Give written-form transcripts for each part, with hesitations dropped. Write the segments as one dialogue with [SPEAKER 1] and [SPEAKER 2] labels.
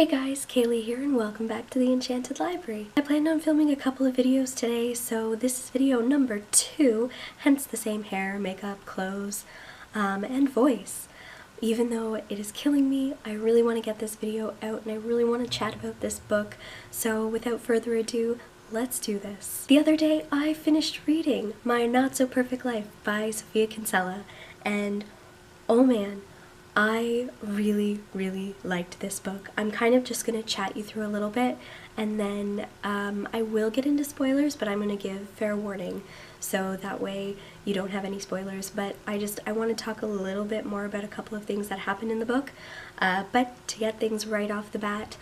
[SPEAKER 1] Hey guys, Kaylee here and welcome back to the Enchanted Library. I planned on filming a couple of videos today, so this is video number 2, hence the same hair, makeup, clothes, and voice. Even though it is killing me, I really want to get this video out and I really want to chat about this book, so without further ado, let's do this. The other day I finished reading My Not So Perfect Life by Sophie Kinsella, and oh man, I really liked this book. I'm kind of just going to chat you through a little bit and then I will get into spoilers, but I'm going to give fair warning so that way you don't have any spoilers. But I want to talk a little bit more about a couple of things that happened in the book, but to get things right off the bat,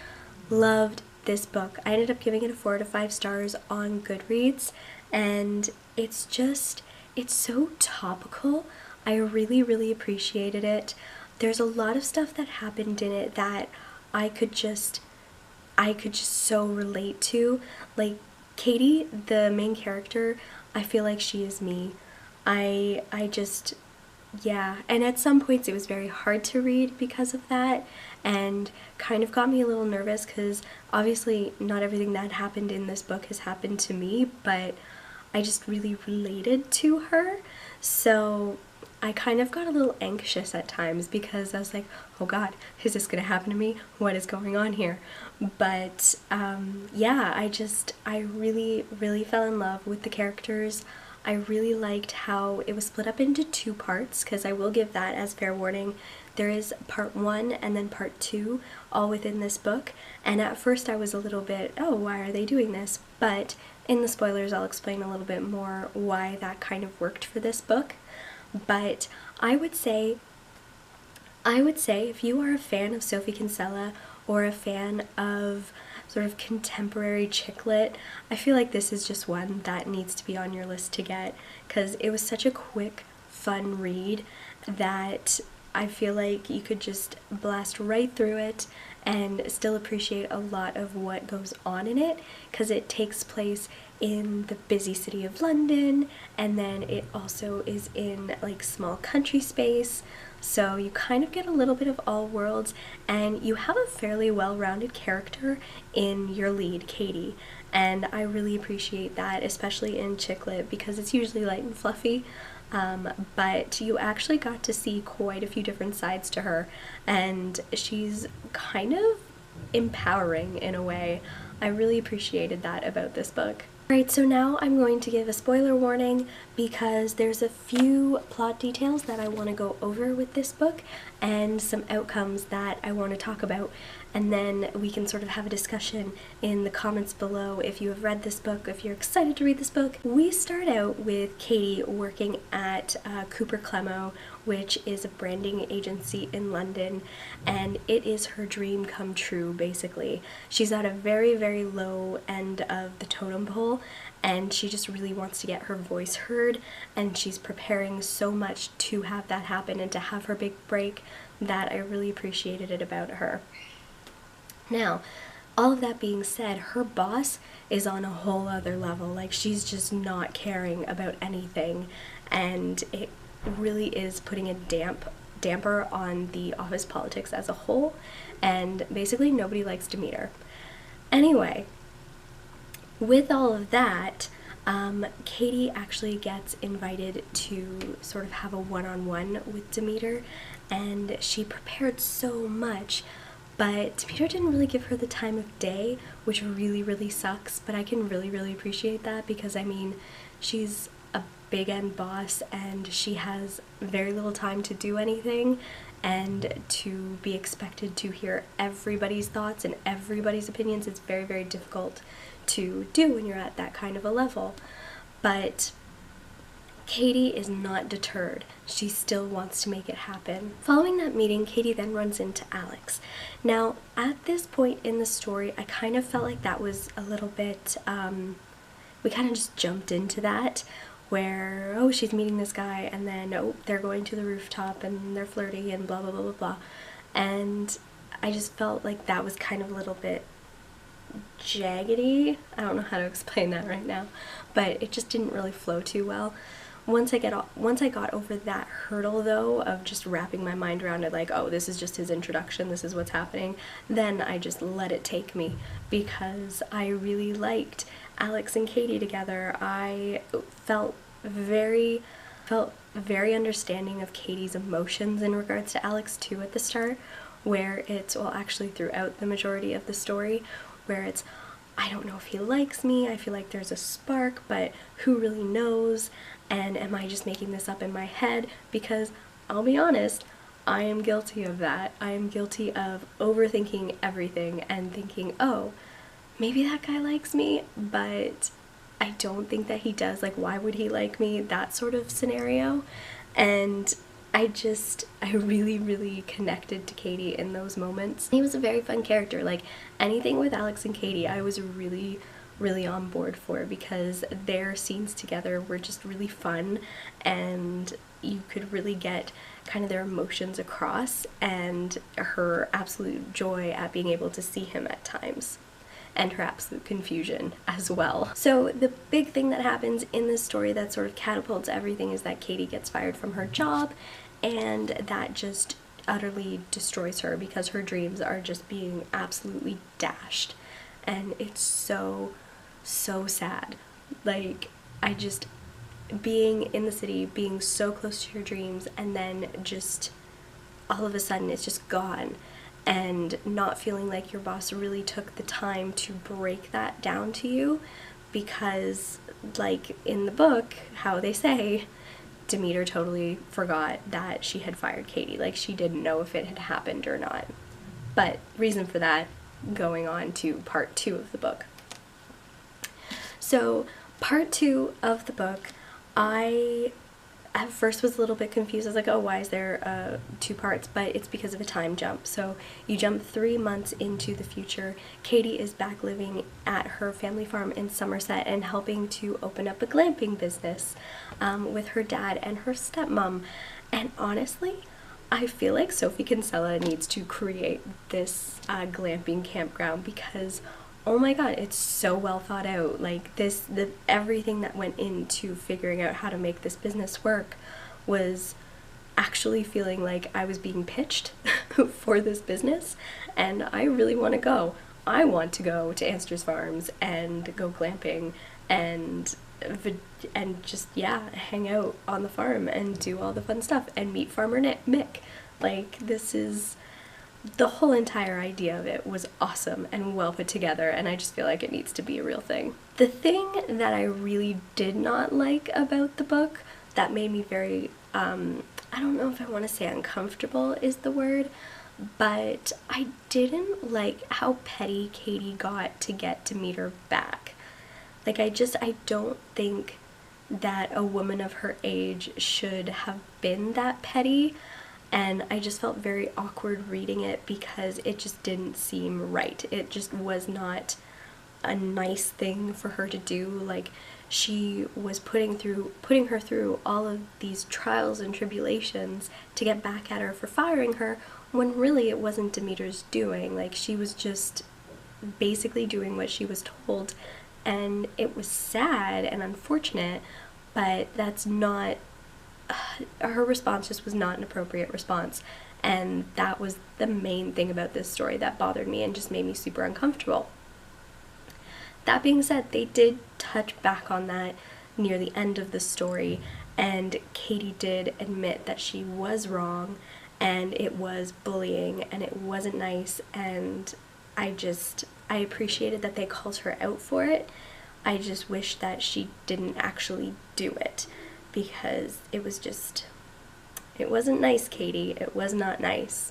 [SPEAKER 1] loved this book. I ended up giving it a 4 to 5 stars on Goodreads, and it's so topical. I really appreciated it. There's a lot of stuff that happened in it that I could just so relate to. Like Katie, the main character, I feel like she is me. Yeah, and at some points it was very hard to read because of that and kind of got me a little nervous because obviously not everything that happened in this book has happened to me, but I just really related to her. So I kind of got a little anxious at times because I was like, oh god, is this gonna happen to me? What is going on here? But yeah, I really fell in love with the characters. I really liked how it was split up into 2 parts, because I will give that as fair warning. There is part 1 and then part 2 all within this book, and at first I was a little bit, oh, why are they doing this? But in the spoilers I'll explain a little bit more why that kind of worked for this book. But I would say if you are a fan of Sophie Kinsella or a fan of sort of contemporary chick lit, I feel like this is just one that needs to be on your list to get, because it was such a quick, fun read that I feel like you could just blast right through it and still appreciate a lot of what goes on in it, because it takes place in the busy city of London, and then it also is in like small country space, so you kind of get a little bit of all worlds, and you have a fairly well-rounded character in your lead, Katie, and I really appreciate that, especially in chick lit, because it's usually light and fluffy. But you actually got to see quite a few different sides to her, and she's kind of empowering in a way. I really appreciated that about this book. Alright, so now I'm going to give a spoiler warning because there's a few plot details that I want to go over with this book and some outcomes that I want to talk about, and then we can sort of have a discussion in the comments below if you have read this book, if you're excited to read this book. We start out with Katie working at Cooper Clemo, which is a branding agency in London, and it is her dream come true, basically. She's at a very low end of the totem pole, and she just really wants to get her voice heard, and she's preparing so much to have that happen and to have her big break that I really appreciated it about her. Now, all of that being said, her boss is on a whole other level. Like, she's just not caring about anything, and it really is putting a damper on the office politics as a whole, and basically nobody likes to meet her. Anyway, with all of that, Katie actually gets invited to sort of have a one-on-one with Demeter, and she prepared so much, but Demeter didn't really give her the time of day, which really sucks, but I can really appreciate that, because I mean, she's a big end boss and she has very little time to do anything, and to be expected to hear everybody's thoughts and everybody's opinions is very difficult to do when you're at that kind of a level. But Katie is not deterred. She still wants to make it happen. Following that meeting, Katie then runs into Alex. Now, at this point in the story, I kind of felt like that was a little bit, we kind of just jumped into that, where, oh, she's meeting this guy, and then, oh, they're going to the rooftop, and they're flirty, and blah. And I just felt like that was kind of a little bit jaggedy. I don't know how to explain that right now, but it just didn't really flow too well. once I got over that hurdle though of just wrapping my mind around it, like, oh, this is just his introduction, this is what's happening, then I just let it take me, because I really liked Alex and Katie together. I felt very understanding of Katie's emotions in regards to Alex too at the start, where it's, well, actually throughout the majority of the story, where it's, I don't know if he likes me, I feel like there's a spark, but who really knows, and am I just making this up in my head? Because I'll be honest, I am guilty of that. I am guilty of overthinking everything and thinking, oh, maybe that guy likes me, but I don't think that he does. Like, why would he like me? That sort of scenario. And I really, really connected to Katie in those moments. He was a very fun character. Like, anything with Alex and Katie, I was really, really on board for, because their scenes together were just really fun, and you could really get kind of their emotions across, and her absolute joy at being able to see him at times, and her absolute confusion as well. So the big thing that happens in this story that sort of catapults everything is that Katie gets fired from her job, and that just utterly destroys her, because her dreams are just being absolutely dashed, and it's so sad. Like, being in the city, being so close to your dreams, and then just all of a sudden it's just gone, and not feeling like your boss really took the time to break that down to you, because, like in the book, how they say, Demeter totally forgot that she had fired Katie. Like, she didn't know if it had happened or not. But reason for that, going on to part 2 of the book. So part 2 of the book, I at first was a little bit confused. I was like, oh, why is there 2 parts? But it's because of a time jump. So you jump 3 months into the future. Katie is back living at her family farm in Somerset and helping to open up a glamping business with her dad and her stepmom. And honestly, I feel like Sophie Kinsella needs to create this glamping campground, because oh my god, it's so well thought out. Like, everything that went into figuring out how to make this business work was actually feeling like I was being pitched for this business, and I really want to go. I want to go to Anster's Farms and go glamping and just, yeah, hang out on the farm and do all the fun stuff and meet Farmer Mick. Like, the whole entire idea of it was awesome and well put together, and I just feel like it needs to be a real thing. The thing that I really did not like about the book that made me very, I don't know if I want to say uncomfortable is the word, but I didn't like how petty Katie got to get Demeter back. Like, I don't think that a woman of her age should have been that petty. And I just felt very awkward reading it, because it just didn't seem right. It just was not a nice thing for her to do. Like, she was putting her through all of these trials and tribulations to get back at her for firing her, when really it wasn't Demeter's doing. Like, she was just basically doing what she was told, and it was sad and unfortunate, but that's not her response just was not an appropriate response, and that was the main thing about this story that bothered me and just made me super uncomfortable. That being said, they did touch back on that near the end of the story, and Katie did admit that she was wrong, and it was bullying, and it wasn't nice, and I appreciated that they called her out for it. I just wish that she didn't actually do it, because it wasn't nice, Katie. It was not nice.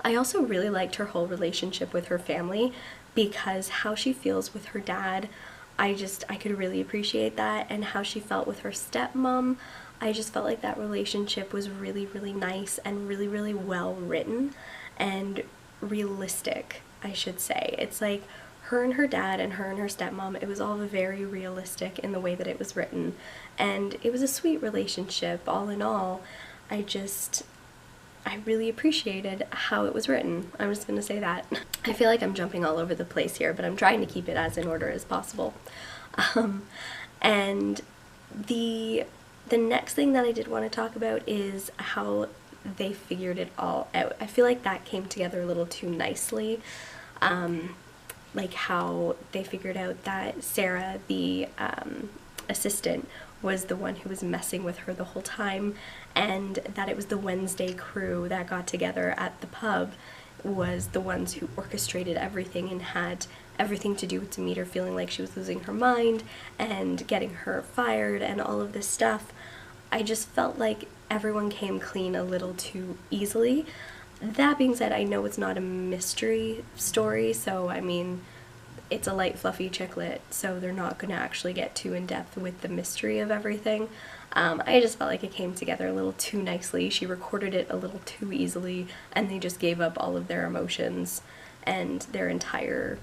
[SPEAKER 1] I also really liked her whole relationship with her family, because how she feels with her dad, I could really appreciate that, and how she felt with her stepmom, I just felt like that relationship was really, really nice and really, really well written and realistic, I should say. It's like her and her dad and her and her stepmom, it was all very realistic in the way that it was written, and it was a sweet relationship all in all. I really appreciated how it was written. I'm just gonna say that. I feel like I'm jumping all over the place here, but I'm trying to keep it as in order as possible. And the The next thing that I did want to talk about is how they figured it all out. I feel like that came together a little too nicely. Like how they figured out that Sarah, the assistant, was the one who was messing with her the whole time, and that it was the Wednesday crew that got together at the pub was the ones who orchestrated everything and had everything to do with Demeter feeling like she was losing her mind and getting her fired and all of this stuff. I just felt like everyone came clean a little too easily. That being said, I know it's not a mystery story, so I mean, it's a light fluffy chick lit, so they're not going to actually get too in depth with the mystery of everything. I just felt like it came together a little too nicely. She recorded it a little too easily, and they just gave up all of their emotions and their entire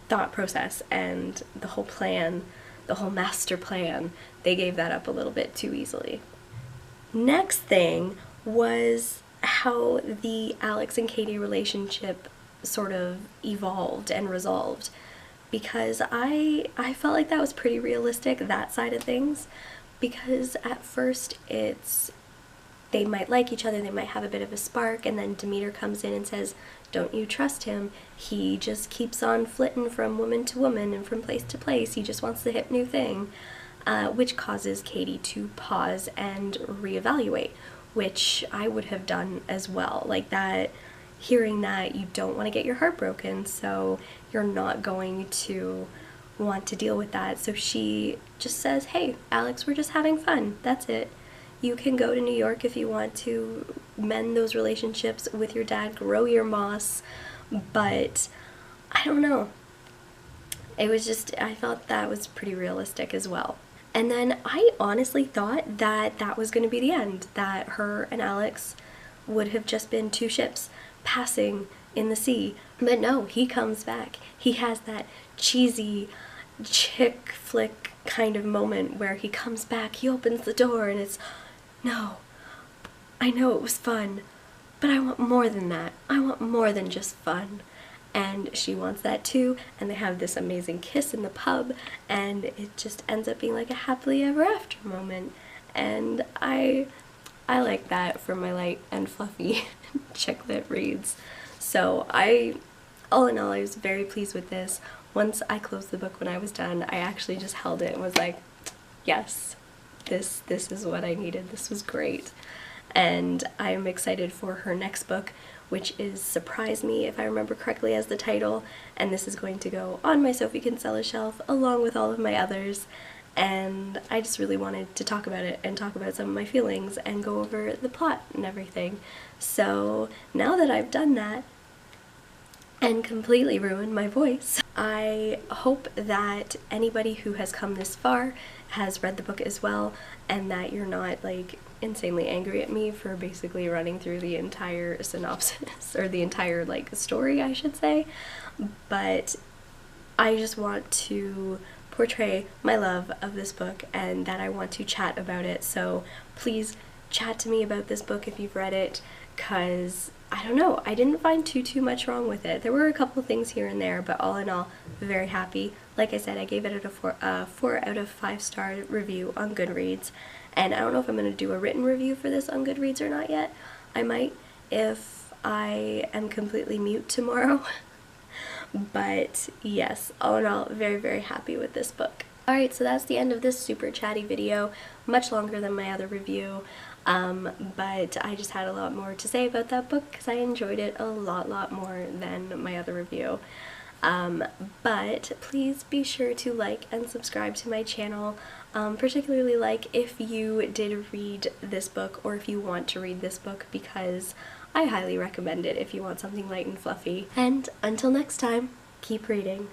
[SPEAKER 1] thought process and the whole plan, the whole master plan. They gave that up a little bit too easily. Next thing was how the Alex and Katie relationship sort of evolved and resolved, because I felt like that was pretty realistic, that side of things, because at first they might like each other, they might have a bit of a spark, and then Demeter comes in and says, don't you trust him, he just keeps on flitting from woman to woman and from place to place, he just wants the hip new thing, which causes Katie to pause and reevaluate, which I would have done as well. Like that, hearing that, you don't want to get your heart broken, so you're not going to want to deal with that. So she just says, hey, Alex, we're just having fun. That's it. You can go to New York if you want to mend those relationships with your dad, grow your moss, but I don't know. It was just, I felt that was pretty realistic as well. And then I honestly thought that that was going to be the end, that her and Alex would have just been two ships passing in the sea. But no, he comes back. He has that cheesy chick flick kind of moment where he comes back, he opens the door, and it's, no, I know it was fun, but I want more than that. I want more than just fun. And she wants that too, and they have this amazing kiss in the pub, and it just ends up being like a happily ever after moment. And I like that for my light and fluffy chick lit reads. So all in all, I was very pleased with this. Once I closed the book when I was done, I actually just held it and was like, yes, this is what I needed. This was great. And I'm excited for her next book, which is Surprise Me, if I remember correctly as the title, and this is going to go on my Sophie Kinsella shelf along with all of my others, and I just really wanted to talk about it and talk about some of my feelings and go over the plot and everything. So now that I've done that and completely ruined my voice, I hope that anybody who has come this far has read the book as well, and that you're not like insanely angry at me for basically running through the entire synopsis, or the entire like story, I should say. But I just want to portray my love of this book and that I want to chat about it. So please chat to me about this book if you've read it, because I don't know, I didn't find too much wrong with it. There were a couple of things here and there, but all in all, very happy. Like I said, I gave it a 4 out of 5 star review on Goodreads, and I don't know if I'm going to do a written review for this on Goodreads or not yet. I might if I am completely mute tomorrow. But yes, all in all, very happy with this book. Alright, so that's the end of this super chatty video, much longer than my other review, but I just had a lot more to say about that book because I enjoyed it a lot more than my other review. But please be sure to like and subscribe to my channel, particularly like if you did read this book or if you want to read this book, because I highly recommend it if you want something light and fluffy. And until next time, keep reading.